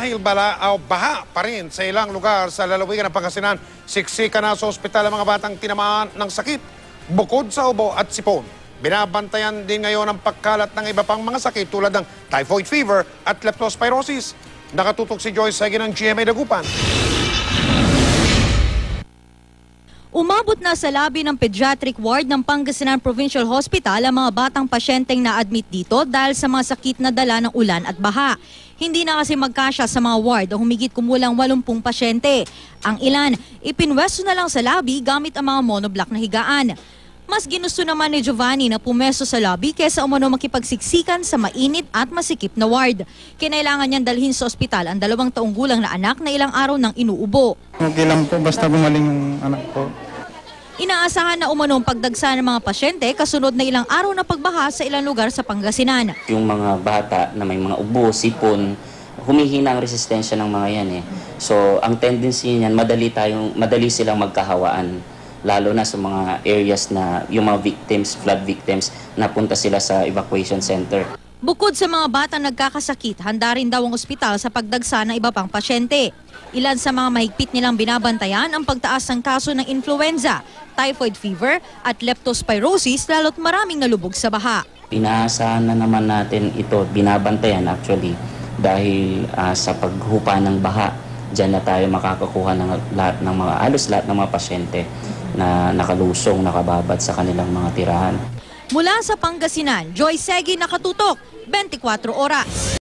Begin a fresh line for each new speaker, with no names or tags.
Dahil baha pa rin sa ilang lugar sa lalawigan ng Pangasinan, siksika na sa ospital ang mga batang tinamaan ng sakit. Bukod sa ubo at sipon, binabantayan din ngayon ang pagkalat ng iba pang mga sakit tulad ng typhoid fever at leptospirosis. Nakatutok si Joyce Segui ng GMA Dagupan.
Umabot na sa labi ng pediatric ward ng Pangasinan Provincial Hospital ang mga batang pasyenteng na-admit dito dahil sa mga sakit na dala ng ulan at baha. Hindi na kasi magkasya sa mga ward ang humigit kumulang 80 pasyente. Ang ilan, ipinwesto na lang sa labi gamit ang mga monoblock na higaan. Mas ginusto naman ni Giovanni na pumesto sa lobby kesa umano makipagsiksikan sa mainit at masikip na ward. Kinailangan niyang dalhin sa ospital ang 2 taong gulang na anak na ilang araw nang inuubo.
Okay lang po, basta gumaling yung anak ko.
Inaasahan na umano ang pagdagsa ng mga pasyente kasunod na ilang araw na pagbaha sa ilang lugar sa Pangasinan.
Yung mga bata na may mga ubo, sipon, humihina ang resistensya ng mga yan eh. So ang tendency niyan, madali silang magkahawaan. Lalo na sa mga areas na yung mga victims, flood victims, napunta sila sa evacuation center.
Bukod sa mga batang nagkakasakit, handa rin daw ang ospital sa pagdagsa ng iba pang pasyente. Ilan sa mga mahigpit nilang binabantayan ang pagtaas ng kaso ng influenza, typhoid fever at leptospirosis lalo't maraming nalubog sa baha.
Inaasahan na naman natin ito, binabantayan actually, dahil sa paghupa ng baha, dyan na tayo makakakuha ng halos lahat ng mga pasyente na nakalusong, nakababad sa kanilang mga tirahan.
Mula sa Pangasinan, Joyce Segui, Nakatutok, 24 Oras.